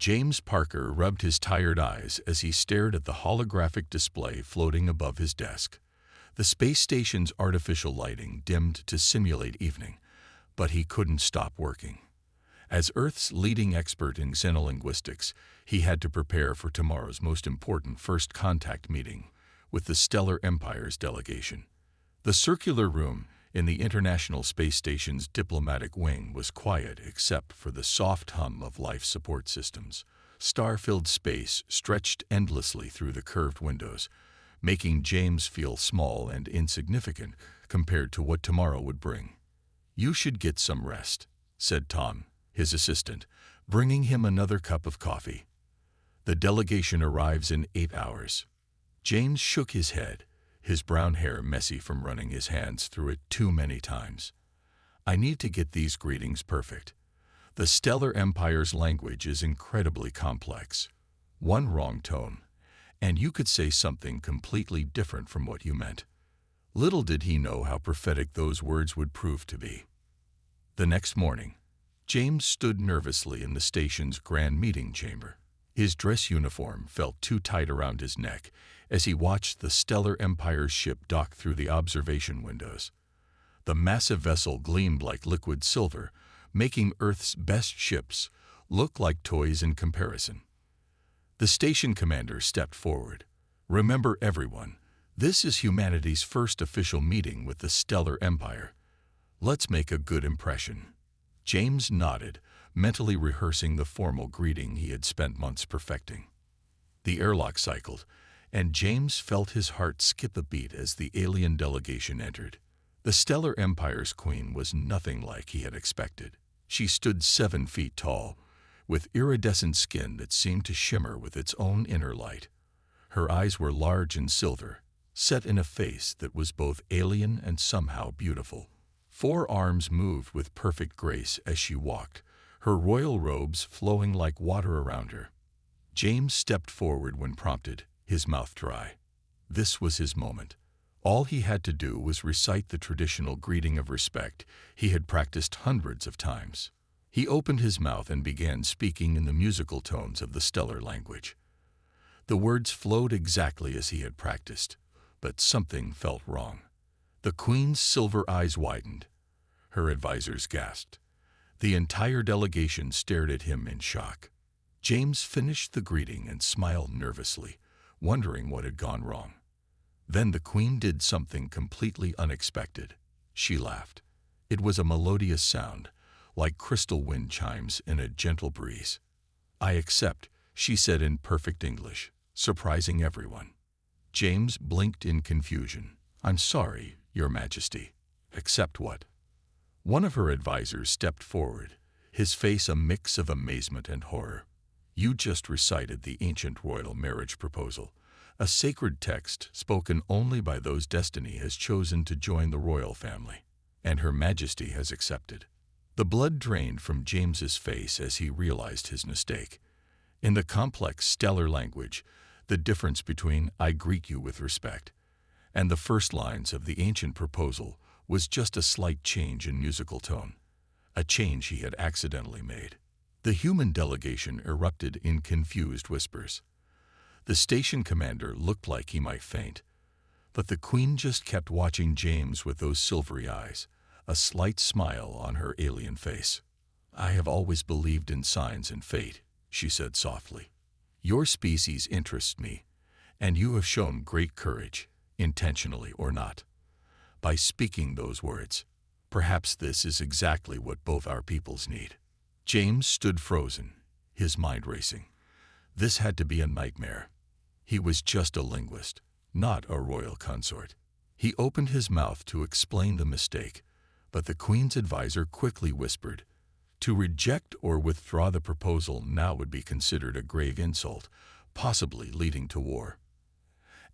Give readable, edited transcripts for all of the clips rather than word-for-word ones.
James Parker rubbed his tired eyes as he stared at the holographic display floating above his desk. The space station's artificial lighting dimmed to simulate evening, but he couldn't stop working. As Earth's leading expert in xenolinguistics, he had to prepare for tomorrow's most important first contact meeting with the Stellar Empire's delegation. The circular room in the International Space Station's diplomatic wing was quiet except for the soft hum of life support systems. Star-filled space stretched endlessly through the curved windows, making James feel small and insignificant compared to what tomorrow would bring. "You should get some rest," said Tom, his assistant, bringing him another cup of coffee. "The delegation arrives in 8 hours. James shook his head, his brown hair messy from running his hands through it too many times. "I need to get these greetings perfect. The Stellar Empire's language is incredibly complex. One wrong tone, and you could say something completely different from what you meant." Little did he know how prophetic those words would prove to be. The next morning, James stood nervously in the station's grand meeting chamber. His dress uniform felt too tight around his neck as he watched the Stellar Empire's ship dock through the observation windows. The massive vessel gleamed like liquid silver, making Earth's best ships look like toys in comparison. The station commander stepped forward. "Remember, everyone, this is humanity's first official meeting with the Stellar Empire. Let's make a good impression." James nodded, mentally rehearsing the formal greeting he had spent months perfecting. The airlock cycled, and James felt his heart skip a beat as the alien delegation entered. The Stellar Empire's queen was nothing like he had expected. She stood 7 feet tall, with iridescent skin that seemed to shimmer with its own inner light. Her eyes were large and silver, set in a face that was both alien and somehow beautiful. 4 arms moved with perfect grace as she walked, her royal robes flowing like water around her. James stepped forward when prompted, his mouth dry. This was his moment. All he had to do was recite the traditional greeting of respect he had practiced hundreds of times. He opened his mouth and began speaking in the musical tones of the stellar language. The words flowed exactly as he had practiced, but something felt wrong. The Queen's silver eyes widened. Her advisors gasped. The entire delegation stared at him in shock. James finished the greeting and smiled nervously, wondering what had gone wrong. Then the Queen did something completely unexpected. She laughed. It was a melodious sound, like crystal wind chimes in a gentle breeze. "I accept," she said in perfect English, surprising everyone. James blinked in confusion. "I'm sorry, Your Majesty." "Accept what?" One of her advisors stepped forward, his face a mix of amazement and horror. "You just recited the ancient royal marriage proposal, a sacred text spoken only by those destiny has chosen to join the royal family, and Her Majesty has accepted." The blood drained from James's face as he realized his mistake. In the complex stellar language, the difference between "I greet you with respect" and the first lines of the ancient proposal was just a slight change in musical tone, a change he had accidentally made. The human delegation erupted in confused whispers. The station commander looked like he might faint, but the Queen just kept watching James with those silvery eyes, a slight smile on her alien face. "I have always believed in signs and fate," she said softly. "Your species interests me, and you have shown great courage, intentionally or not, by speaking those words. Perhaps this is exactly what both our peoples need." James stood frozen, his mind racing. This had to be a nightmare. He was just a linguist, not a royal consort. He opened his mouth to explain the mistake, but the Queen's advisor quickly whispered, "To reject or withdraw the proposal now would be considered a grave insult, possibly leading to war."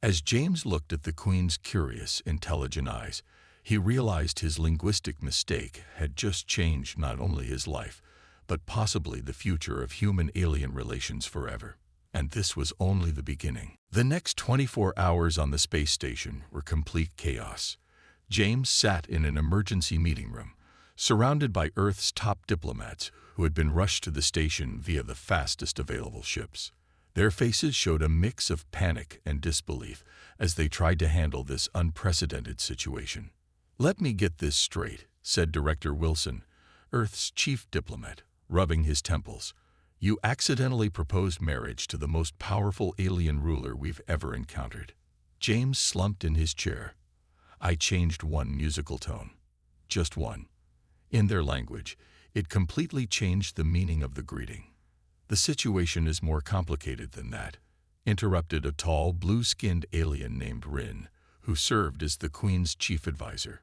As James looked at the Queen's curious, intelligent eyes, he realized his linguistic mistake had just changed not only his life, but possibly the future of human-alien relations forever. And this was only the beginning. The next 24 hours on the space station were complete chaos. James sat in an emergency meeting room, surrounded by Earth's top diplomats who had been rushed to the station via the fastest available ships. Their faces showed a mix of panic and disbelief as they tried to handle this unprecedented situation. "Let me get this straight," said Director Wilson, Earth's chief diplomat, rubbing his temples. "You accidentally proposed marriage to the most powerful alien ruler we've ever encountered." James slumped in his chair. "I changed one musical tone. Just one. In their language, it completely changed the meaning of the greeting." "The situation is more complicated than that," interrupted a tall, blue-skinned alien named Rin, who served as the Queen's chief advisor.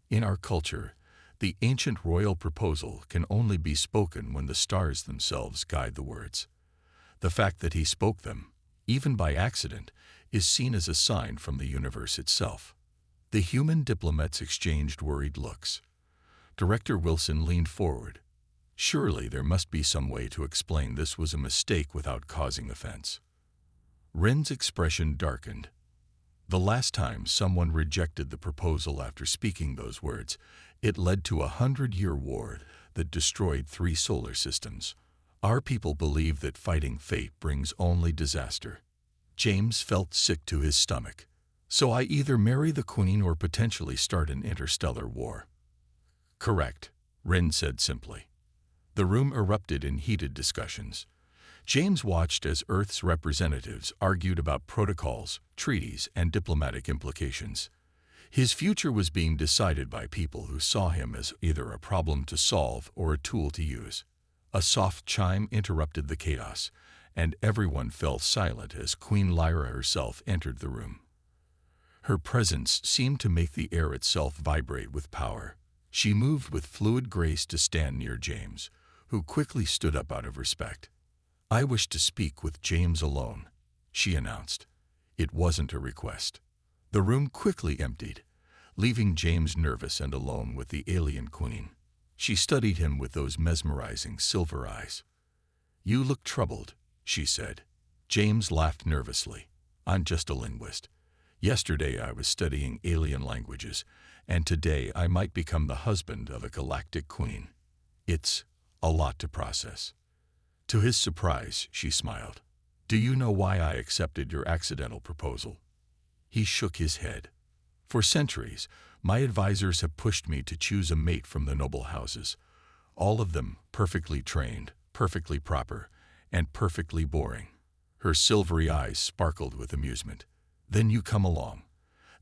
"In our culture, the ancient royal proposal can only be spoken when the stars themselves guide the words. The fact that he spoke them, even by accident, is seen as a sign from the universe itself." The human diplomats exchanged worried looks. Director Wilson leaned forward. Surely there must be some way to explain this was a mistake without causing offense. Rin's expression darkened. The last time someone rejected the proposal after speaking those words, it led to a 100-year war that destroyed 3 solar systems. Our people believe that fighting fate brings only disaster. James felt sick to his stomach. "So I either marry the Queen or potentially start an interstellar war." "Correct," Rin said simply. The room erupted in heated discussions. James watched as Earth's representatives argued about protocols, treaties, and diplomatic implications. His future was being decided by people who saw him as either a problem to solve or a tool to use. A soft chime interrupted the chaos, and everyone fell silent as Queen Lyra herself entered the room. Her presence seemed to make the air itself vibrate with power. She moved with fluid grace to stand near James, who quickly stood up out of respect. "I wish to speak with James alone," she announced. It wasn't a request. The room quickly emptied, leaving James nervous and alone with the alien queen. She studied him with those mesmerizing silver eyes. "You look troubled," she said. James laughed nervously. "I'm just a linguist. Yesterday I was studying alien languages, and today I might become the husband of a galactic queen. It's a lot to process." To his surprise, she smiled. "Do you know why I accepted your accidental proposal?" He shook his head. "For centuries, my advisors have pushed me to choose a mate from the noble houses. All of them perfectly trained, perfectly proper, and perfectly boring." Her silvery eyes sparkled with amusement. "Then you come along,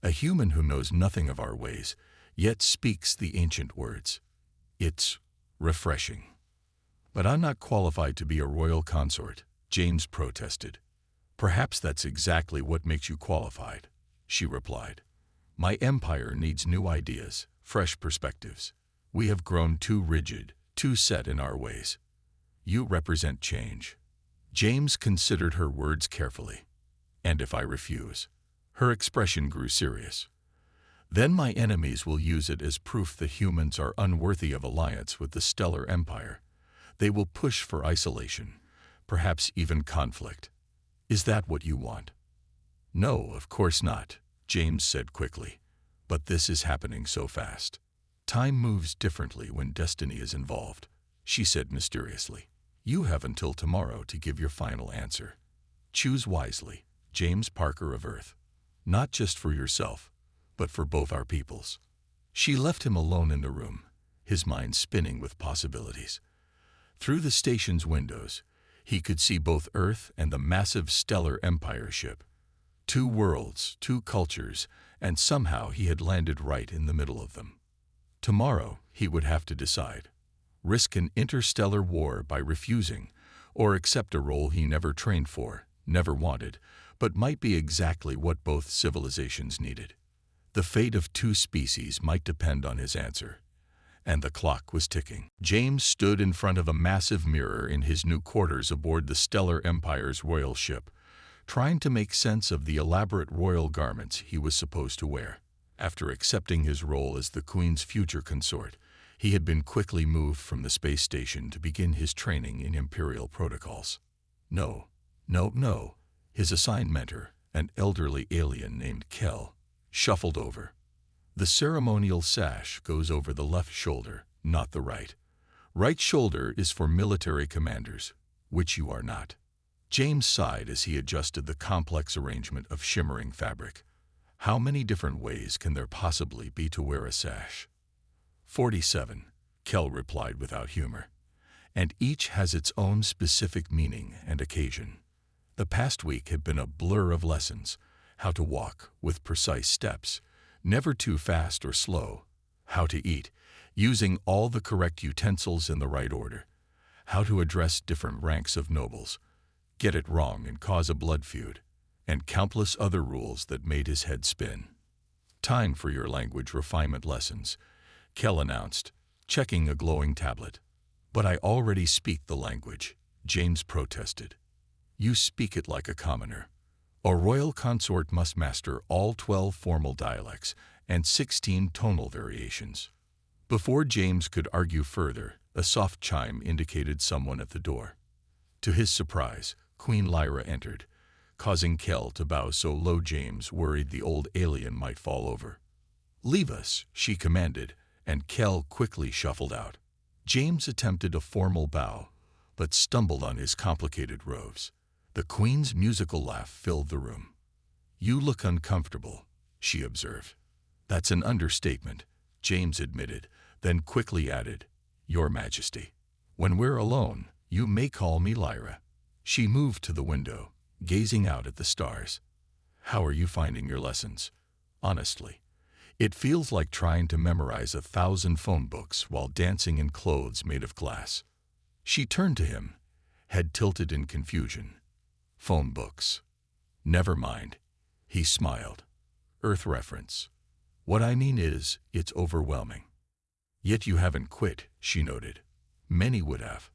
a human who knows nothing of our ways, yet speaks the ancient words. It's refreshing." "But I'm not qualified to be a royal consort," James protested. "Perhaps that's exactly what makes you qualified," she replied. "My empire needs new ideas, fresh perspectives. We have grown too rigid, too set in our ways. You represent change." James considered her words carefully. "And if I refuse?" Her expression grew serious. "Then my enemies will use it as proof that humans are unworthy of alliance with the stellar empire. They will push for isolation, perhaps even conflict. Is that what you want?" "No, of course not," James said quickly. "But this is happening so fast." "Time moves differently when destiny is involved," she said mysteriously. "You have until tomorrow to give your final answer. Choose wisely, James Parker of Earth. Not just for yourself, but for both our peoples." She left him alone in the room, his mind spinning with possibilities. Through the station's windows, he could see both Earth and the massive stellar empire ship. 2 worlds, 2 cultures, and somehow he had landed right in the middle of them. Tomorrow, he would have to decide. Risk an interstellar war by refusing, or accept a role he never trained for, never wanted, but might be exactly what both civilizations needed. The fate of 2 species might depend on his answer. And the clock was ticking. James stood in front of a massive mirror in his new quarters aboard the Stellar Empire's royal ship, trying to make sense of the elaborate royal garments he was supposed to wear. After accepting his role as the Queen's future consort, he had been quickly moved from the space station to begin his training in Imperial protocols. No. His assigned mentor, an elderly alien named Kel, shuffled over. "The ceremonial sash goes over the left shoulder, not the right. Right shoulder is for military commanders, which you are not. James sighed as he adjusted the complex arrangement of shimmering fabric. How many different ways can there possibly be to wear a sash? 47, Kel replied without humor. And each has its own specific meaning and occasion. The past week had been a blur of lessons: how to walk with precise steps, never too fast or slow; how to eat, using all the correct utensils in the right order; how to address different ranks of nobles, get it wrong and cause a blood feud; and countless other rules that made his head spin. Time for your language refinement lessons, Kel announced, checking a glowing tablet. But I already speak the language, James protested. You speak it like a commoner. A royal consort must master all 12 formal dialects and 16 tonal variations. Before James could argue further, a soft chime indicated someone at the door. To his surprise, Queen Lyra entered, causing Kel to bow so low James worried the old alien might fall over. "Leave us," she commanded, and Kel quickly shuffled out. James attempted a formal bow, but stumbled on his complicated robes. The Queen's musical laugh filled the room. "You look uncomfortable," she observed. "That's an understatement," James admitted, then quickly added, "Your Majesty. When we're alone, you may call me Lyra." She moved to the window, gazing out at the stars. "How are you finding your lessons? Honestly, it feels like trying to memorize 1,000 phone books while dancing in clothes made of glass." She turned to him, head tilted in confusion. "Phone books. Never mind." He smiled. "Earth reference. What I mean is, it's overwhelming." "Yet you haven't quit," she noted. "Many would have."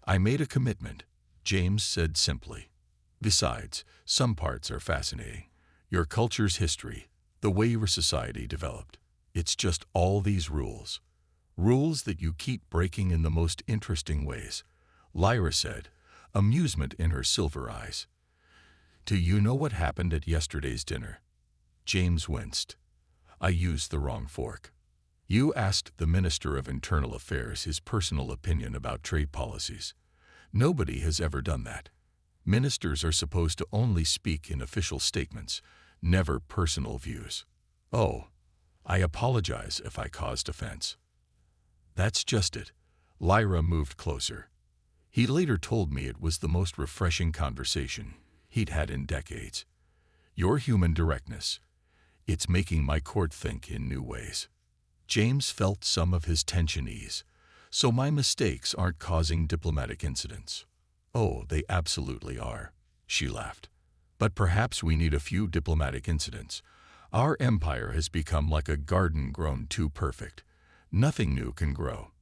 "I made a commitment," James said simply. "Besides, some parts are fascinating. Your culture's history, the way your society developed. It's just all these rules. Rules that you keep breaking in the most interesting ways," Lyra said, amusement in her silver eyes. "Do you know what happened at yesterday's dinner?" James winced. "I used the wrong fork." "You asked the Minister of Internal Affairs his personal opinion about trade policies. Nobody has ever done that. Ministers are supposed to only speak in official statements, never personal views." "Oh, I apologize if I caused offense." "That's just it." Lyra moved closer. "He later told me it was the most refreshing conversation he'd had in decades. Your human directness, it's making my court think in new ways." James felt some of his tension ease. "So my mistakes aren't causing diplomatic incidents." "Oh, they absolutely are," she laughed. "But perhaps we need a few diplomatic incidents. Our empire has become like a garden grown too perfect. Nothing new can grow."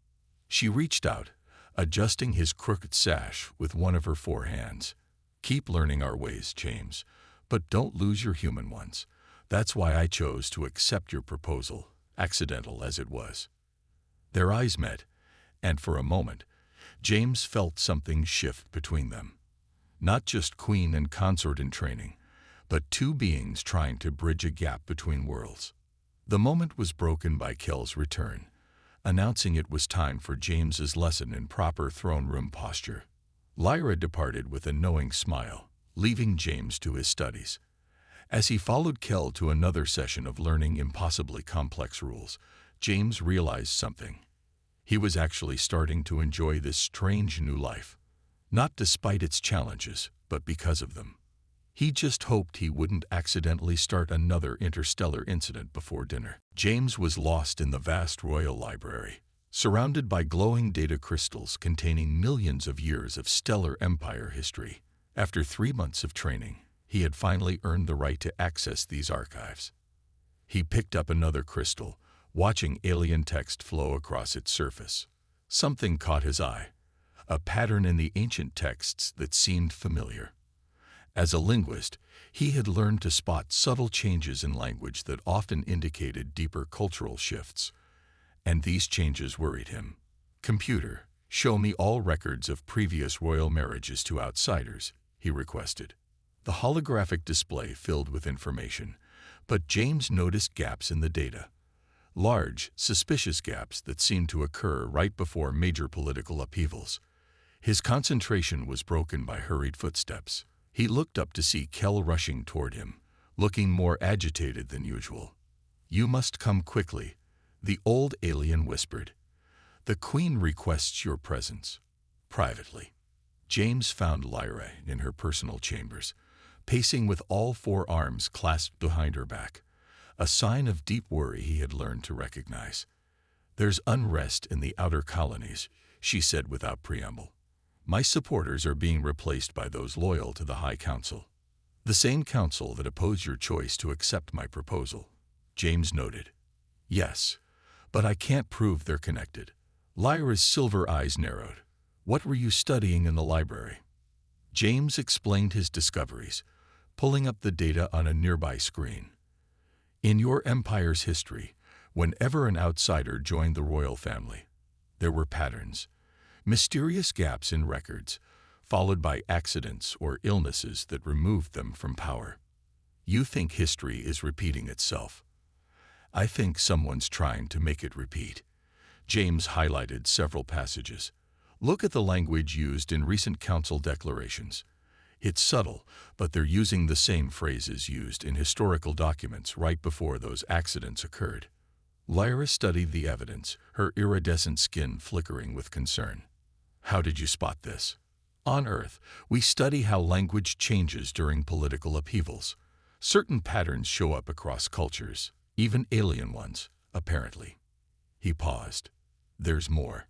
She reached out, adjusting his crooked sash with one of her 4 hands. "Keep learning our ways, James, but don't lose your human ones. That's why I chose to accept your proposal, accidental as it was." Their eyes met, and for a moment, James felt something shift between them. Not just queen and consort in training, but 2 beings trying to bridge a gap between worlds. The moment was broken by Kel's return, announcing it was time for James's lesson in proper throne room posture. Lyra departed with a knowing smile, leaving James to his studies. As he followed Kel to another session of learning impossibly complex rules, James realized something. He was actually starting to enjoy this strange new life. Not despite its challenges, but because of them. He just hoped he wouldn't accidentally start another interstellar incident before dinner. James was lost in the vast royal library, surrounded by glowing data crystals containing millions of years of stellar empire history. After 3 months of training, he had finally earned the right to access these archives. He picked up another crystal, watching alien text flow across its surface. Something caught his eye, a pattern in the ancient texts that seemed familiar. As a linguist, he had learned to spot subtle changes in language that often indicated deeper cultural shifts. And these changes worried him. "Computer, show me all records of previous royal marriages to outsiders," he requested. The holographic display filled with information, but James noticed gaps in the data. large, suspicious gaps that seemed to occur right before major political upheavals. His concentration was broken by hurried footsteps. He looked up to see Kel rushing toward him, looking more agitated than usual. "You must come quickly," the old alien whispered. "The Queen requests your presence." Privately, James found Lyra in her personal chambers, pacing with all four arms clasped behind her back, a sign of deep worry he had learned to recognize. "There's unrest in the outer colonies," she said without preamble. "My supporters are being replaced by those loyal to the High Council. The same council that opposed your choice to accept my proposal." James noted. "Yes, but I can't prove they're connected." Lyra's silver eyes narrowed. "What were you studying in the library?" James explained his discoveries, pulling up the data on a nearby screen. "In your empire's history, whenever an outsider joined the royal family, there were patterns, mysterious gaps in records, followed by accidents or illnesses that removed them from power. You think history is repeating itself. I think someone's trying to make it repeat." James highlighted several passages. "Look at the language used in recent council declarations. It's subtle, but they're using the same phrases used in historical documents right before those accidents occurred." Lyra studied the evidence, her iridescent skin flickering with concern. "How did you spot this?" "On Earth, we study how language changes during political upheavals. Certain patterns show up across cultures, even alien ones, apparently." He paused. "There's more.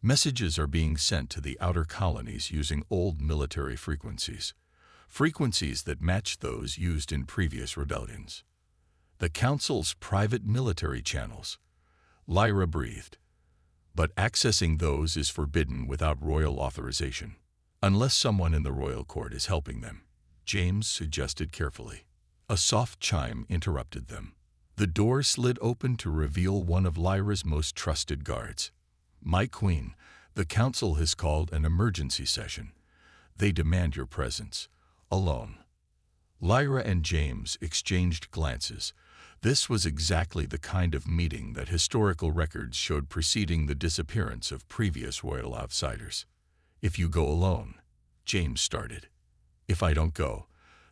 Messages are being sent to the outer colonies using old military frequencies that match those used in previous rebellions. The Council's private military channels." Lyra breathed. "But accessing those is forbidden without royal authorization, unless someone in the royal court is helping them," James suggested carefully. A soft chime interrupted them. The door slid open to reveal one of Lyra's most trusted guards. "My queen, the council has called an emergency session. They demand your presence, alone." Lyra and James exchanged glances. This was exactly the kind of meeting that historical records showed preceding the disappearance of previous royal outsiders. "If you go alone," James started. "If I don't go,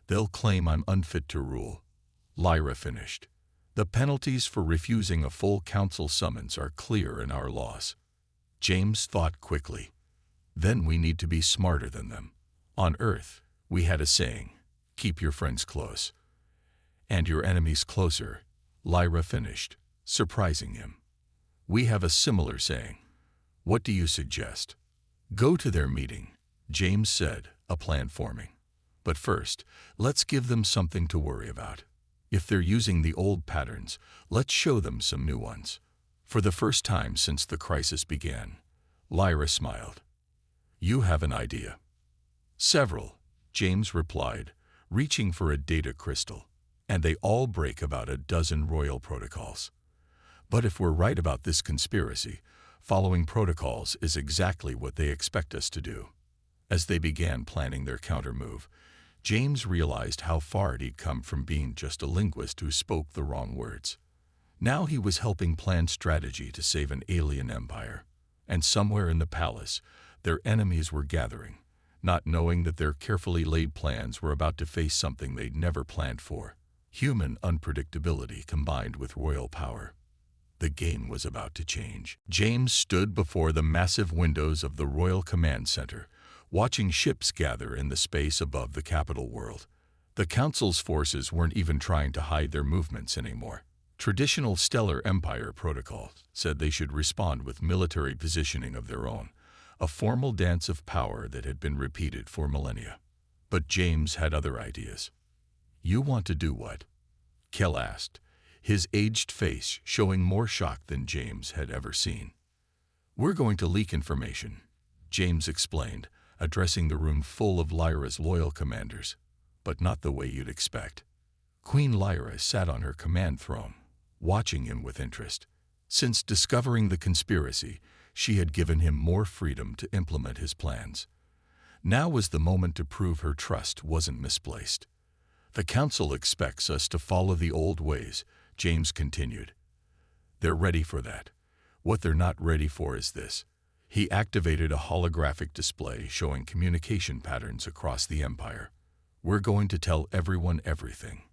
they'll claim I'm unfit to rule," Lyra finished. "The penalties for refusing a full council summons are clear in our laws." James thought quickly. "Then we need to be smarter than them. On Earth, we had a saying, 'Keep your friends close, and your enemies closer,'" Lyra finished, surprising him. "We have a similar saying. What do you suggest?" "Go to their meeting," James said, a plan forming. "But first, let's give them something to worry about. If they're using the old patterns, let's show them some new ones." For the first time since the crisis began, Lyra smiled. "You have an idea?" "Several," James replied, reaching for a data crystal. "And they all break about a dozen royal protocols. But if we're right about this conspiracy, following protocols is exactly what they expect us to do." As they began planning their counter-move, James realized how far he'd come from being just a linguist who spoke the wrong words. Now he was helping plan strategy to save an alien empire. And somewhere in the palace, their enemies were gathering, not knowing that their carefully laid plans were about to face something they'd never planned for: human unpredictability combined with royal power. The game was about to change. James stood before the massive windows of the Royal Command Center, watching ships gather in the space above the capital world. The Council's forces weren't even trying to hide their movements anymore. Traditional Stellar Empire protocol said they should respond with military positioning of their own, a formal dance of power that had been repeated for millennia. But James had other ideas. "You want to do what?" Kel asked, his aged face showing more shock than James had ever seen. "We're going to leak information," James explained, addressing the room full of Lyra's loyal commanders. "But not the way you'd expect." Queen Lyra sat on her command throne, watching him with interest. Since discovering the conspiracy, she had given him more freedom to implement his plans. Now was the moment to prove her trust wasn't misplaced. "The Council expects us to follow the old ways," James continued. They're ready for that. What they're not ready for is this. He activated a holographic display showing communication patterns across the Empire. We're going to tell everyone everything.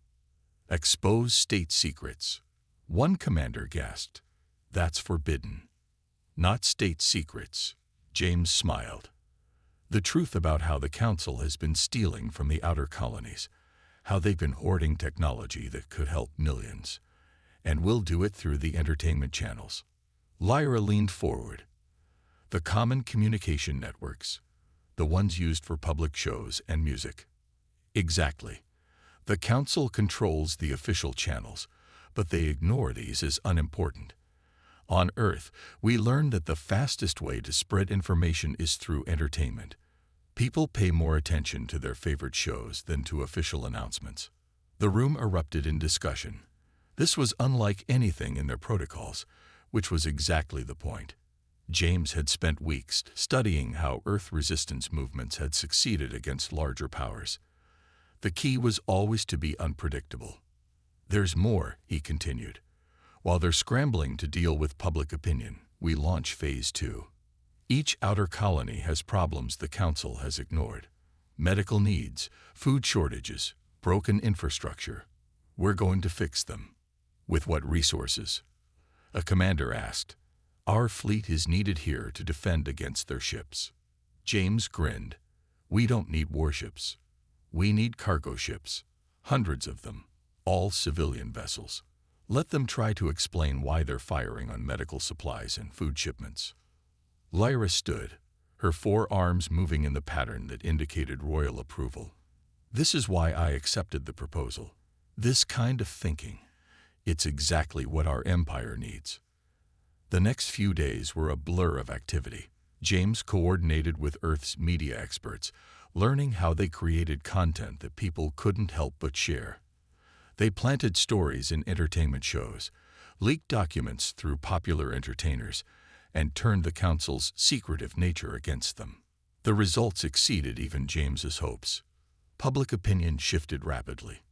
Expose state secrets. One commander gasped. That's forbidden. Not state secrets. James smiled. The truth about how the Council has been stealing from the outer colonies, how they've been hoarding technology that could help millions, and will do it through the entertainment channels. Lyra leaned forward. The common communication networks, the ones used for public shows and music. Exactly. The Council controls the official channels, but they ignore these as unimportant. On Earth, we learned that the fastest way to spread information is through entertainment. People pay more attention to their favorite shows than to official announcements. The room erupted in discussion. This was unlike anything in their protocols, which was exactly the point. James had spent weeks studying how Earth resistance movements had succeeded against larger powers. The key was always to be unpredictable. There's more, he continued. While they're scrambling to deal with public opinion, we launch Phase 2. Each outer colony has problems the Council has ignored. Medical needs, food shortages, broken infrastructure. We're going to fix them. With what resources? A commander asked. Our fleet is needed here to defend against their ships. James grinned. We don't need warships. We need cargo ships. Hundreds of them. All civilian vessels. Let them try to explain why they're firing on medical supplies and food shipments. Lyra stood, her forearms moving in the pattern that indicated royal approval. This is why I accepted the proposal. This kind of thinking. It's exactly what our empire needs. The next few days were a blur of activity. James coordinated with Earth's media experts, learning how they created content that people couldn't help but share. They planted stories in entertainment shows, leaked documents through popular entertainers, and turned the Council's secretive nature against them. The results exceeded even James's hopes. Public opinion shifted rapidly.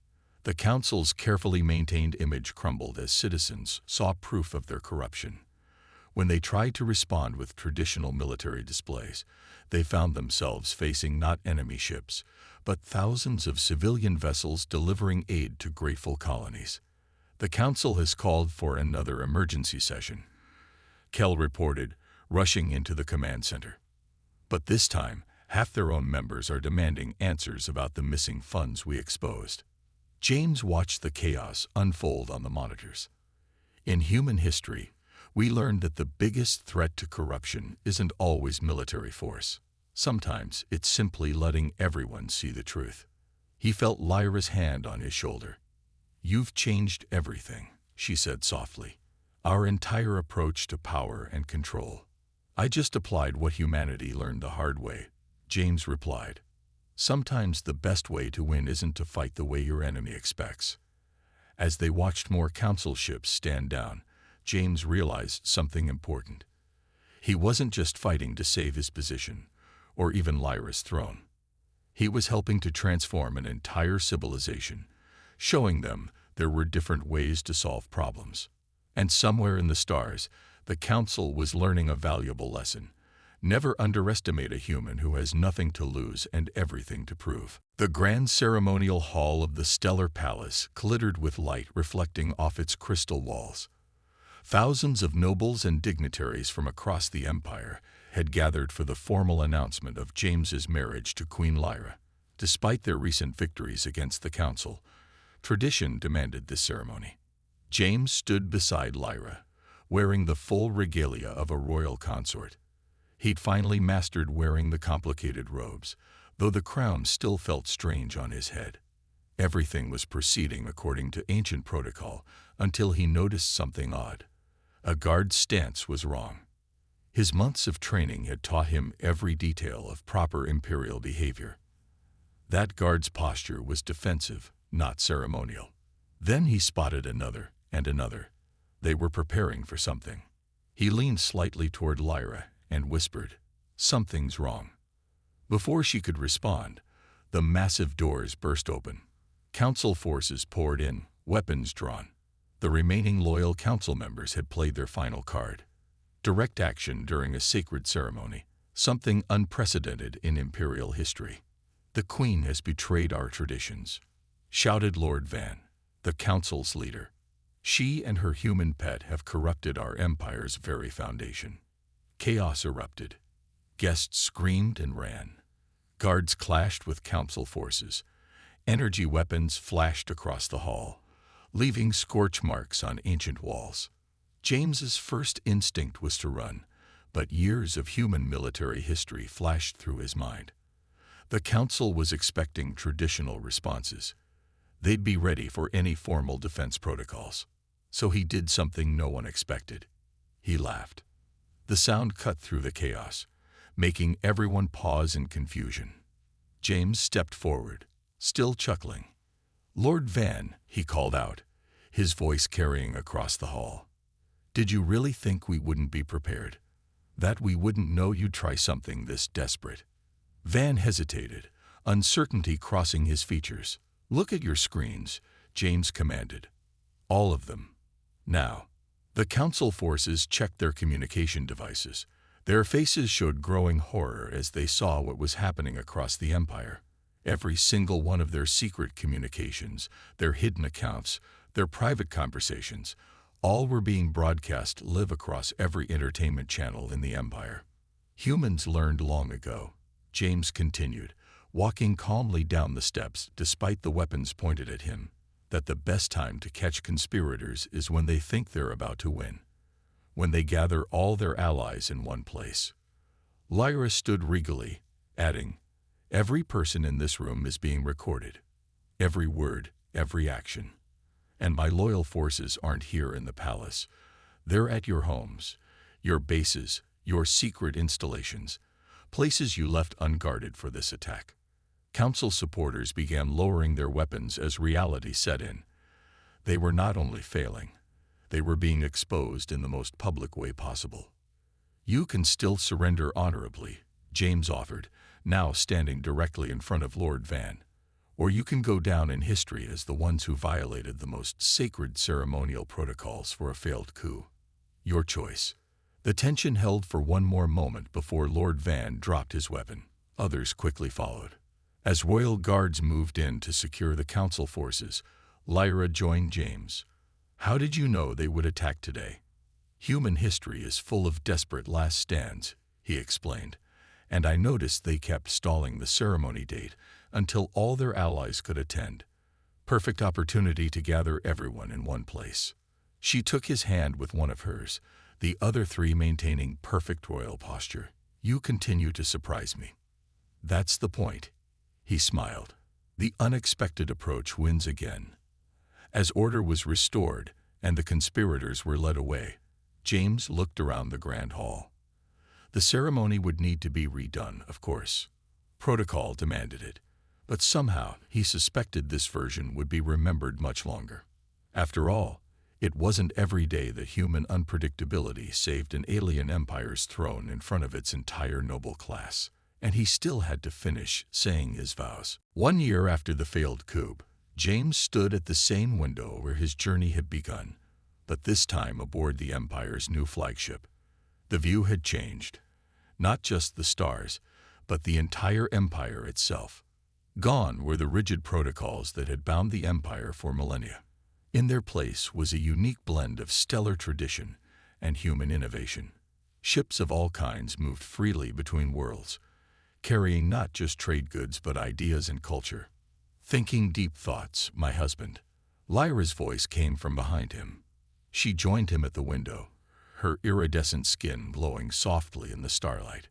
The Council's carefully maintained image crumbled as citizens saw proof of their corruption. When they tried to respond with traditional military displays, they found themselves facing not enemy ships, but thousands of civilian vessels delivering aid to grateful colonies. The Council has called for another emergency session, Kell reported, rushing into the command center. But this time, half their own members are demanding answers about the missing funds we exposed. James watched the chaos unfold on the monitors. In human history, we learned that the biggest threat to corruption isn't always military force. Sometimes it's simply letting everyone see the truth. He felt Lyra's hand on his shoulder. You've changed everything, she said softly. Our entire approach to power and control. I just applied what humanity learned the hard way, James replied. Sometimes the best way to win isn't to fight the way your enemy expects. As they watched more council ships stand down, James realized something important. He wasn't just fighting to save his position, or even Lyra's throne. He was helping to transform an entire civilization, showing them there were different ways to solve problems. And somewhere in the stars, the Council was learning a valuable lesson. Never underestimate a human who has nothing to lose and everything to prove. The grand ceremonial hall of the Stellar Palace glittered with light reflecting off its crystal walls. Thousands of nobles and dignitaries from across the empire had gathered for the formal announcement of James's marriage to Queen Lyra. Despite their recent victories against the Council, tradition demanded this ceremony. James stood beside Lyra, wearing the full regalia of a royal consort. He'd finally mastered wearing the complicated robes, though the crown still felt strange on his head. Everything was proceeding according to ancient protocol until he noticed something odd. A guard's stance was wrong. His months of training had taught him every detail of proper imperial behavior. That guard's posture was defensive, not ceremonial. Then he spotted another and another. They were preparing for something. He leaned slightly toward Lyra and whispered, "Something's wrong." Before she could respond, the massive doors burst open. Council forces poured in, weapons drawn. The remaining loyal council members had played their final card. Direct action during a sacred ceremony, something unprecedented in imperial history. "The Queen has betrayed our traditions," shouted Lord Van, the council's leader. "She and her human pet have corrupted our empire's very foundation." Chaos erupted. Guests screamed and ran. Guards clashed with council forces. Energy weapons flashed across the hall, leaving scorch marks on ancient walls. James's first instinct was to run, but years of human military history flashed through his mind. The council was expecting traditional responses. They'd be ready for any formal defense protocols. So he did something no one expected. He laughed. The sound cut through the chaos, making everyone pause in confusion. James stepped forward, still chuckling. "Lord Van," he called out, his voice carrying across the hall. "Did you really think we wouldn't be prepared? That we wouldn't know you'd try something this desperate?" Van hesitated, uncertainty crossing his features. "Look at your screens," James commanded. "All of them. Now." The council forces checked their communication devices. Their faces showed growing horror as they saw what was happening across the empire. Every single one of their secret communications, their hidden accounts, their private conversations, all were being broadcast live across every entertainment channel in the empire. "Humans learned long ago," James continued, walking calmly down the steps despite the weapons pointed at him, "that the best time to catch conspirators is when they think they're about to win. When they gather all their allies in one place." Lyra stood regally, adding, "Every person in this room is being recorded. Every word, every action. And my loyal forces aren't here in the palace. They're at your homes, your bases, your secret installations, places you left unguarded for this attack." Council supporters began lowering their weapons as reality set in. They were not only failing, they were being exposed in the most public way possible. "You can still surrender honorably," James offered, now standing directly in front of Lord Van. "Or you can go down in history as the ones who violated the most sacred ceremonial protocols for a failed coup. Your choice." The tension held for one more moment before Lord Van dropped his weapon. Others quickly followed. As royal guards moved in to secure the council forces, Lyra joined James. "How did you know they would attack today?" "Human history is full of desperate last stands," he explained, "and I noticed they kept stalling the ceremony date until all their allies could attend. Perfect opportunity to gather everyone in one place." She took his hand with one of hers, the other three maintaining perfect royal posture. "You continue to surprise me." "That's the point," he smiled. "The unexpected approach wins again." As order was restored and the conspirators were led away, James looked around the grand hall. The ceremony would need to be redone, of course. Protocol demanded it, but somehow he suspected this version would be remembered much longer. After all, it wasn't every day that human unpredictability saved an alien empire's throne in front of its entire noble class, and he still had to finish saying his vows. 1 year after the failed coup, James stood at the same window where his journey had begun, but this time aboard the Empire's new flagship. The view had changed. Not just the stars, but the entire Empire itself. Gone were the rigid protocols that had bound the Empire for millennia. In their place was a unique blend of stellar tradition and human innovation. Ships of all kinds moved freely between worlds, carrying not just trade goods but ideas and culture. "Thinking deep thoughts, my husband." Lyra's voice came from behind him. She joined him at the window, her iridescent skin glowing softly in the starlight.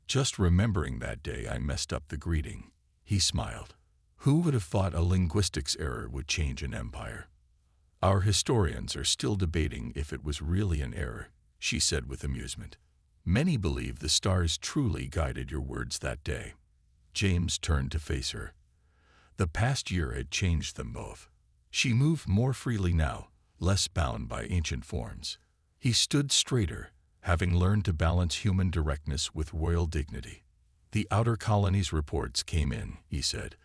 "Just remembering that day I messed up the greeting," he smiled. "Who would have thought a linguistics error would change an empire?" "Our historians are still debating if it was really an error," she said with amusement. "Many believe the stars truly guided your words that day." James turned to face her. The past year had changed them both. She moved more freely now, less bound by ancient forms. He stood straighter, having learned to balance human directness with royal dignity. "The outer colonies' reports came in," he said.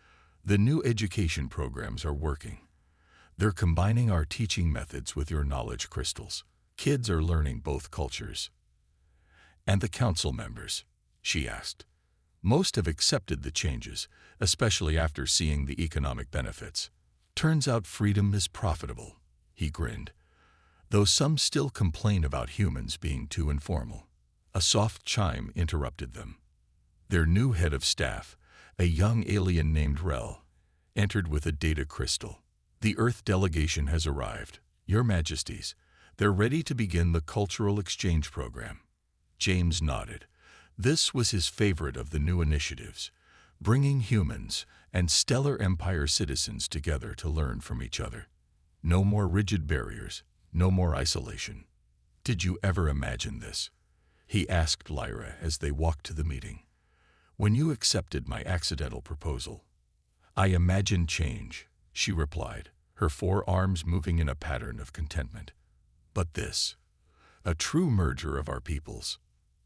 "The new education programs are working. They're combining our teaching methods with your knowledge crystals. Kids are learning both cultures. And the council members? She asked. Most have accepted the changes, especially after seeing the economic benefits. Turns out freedom is profitable, he grinned. Though some still complain about humans being too informal. A soft chime interrupted them. Their new head of staff, a young alien named Rel, entered with a data crystal. The Earth delegation has arrived, Your Majesties. They're ready to begin the cultural exchange program. James nodded. This was his favorite of the new initiatives, bringing humans and Stellar Empire citizens together to learn from each other. No more rigid barriers, no more isolation. Did you ever imagine this? He asked Lyra as they walked to the meeting. When you accepted my accidental proposal, I imagined change, she replied, her forearms moving in a pattern of contentment. But this, a true merger of our peoples.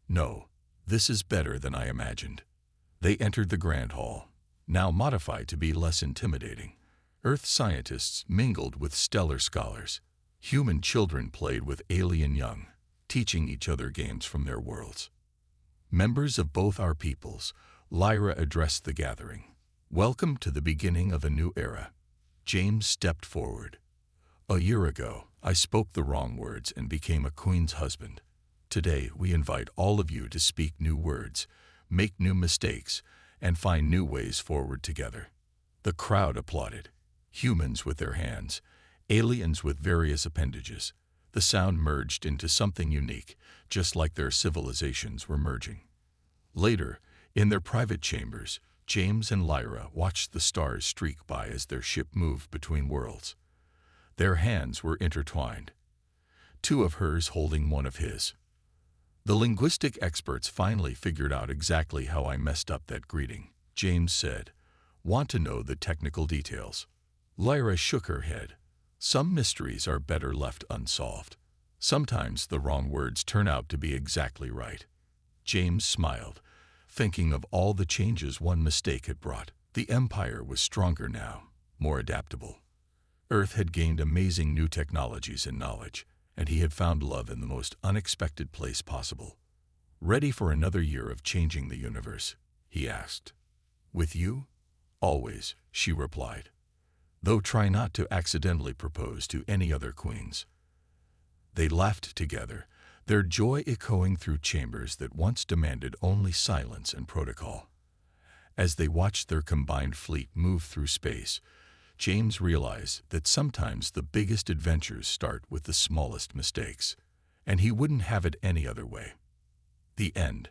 No, this is better than I imagined. They entered the Grand Hall, now modified to be less intimidating. Earth scientists mingled with stellar scholars. Human children played with alien young, teaching each other games from their worlds. Members of both our peoples, Lyra addressed the gathering. Welcome to the beginning of a new era. James stepped forward. A year ago, I spoke the wrong words and became a queen's husband. Today, we invite all of you to speak new words, make new mistakes, and find new ways forward together. The crowd applauded. Humans with their hands, aliens with various appendages. The sound merged into something unique, just like their civilizations were merging. Later, in their private chambers, James and Lyra watched the stars streak by as their ship moved between worlds. Their hands were intertwined, two of hers holding one of his. The linguistic experts finally figured out exactly how I messed up that greeting, James said. Want to know the technical details? Lyra shook her head. Some mysteries are better left unsolved. Sometimes the wrong words turn out to be exactly right. James smiled, thinking of all the changes one mistake had brought. The Empire was stronger now, more adaptable. Earth had gained amazing new technologies and knowledge, and he had found love in the most unexpected place possible. Ready for another year of changing the universe? He asked. With you? Always, she replied. Though try not to accidentally propose to any other queens. They laughed together, their joy echoing through chambers that once demanded only silence and protocol. As they watched their combined fleet move through space, James realized that sometimes the biggest adventures start with the smallest mistakes, and he wouldn't have it any other way. The end.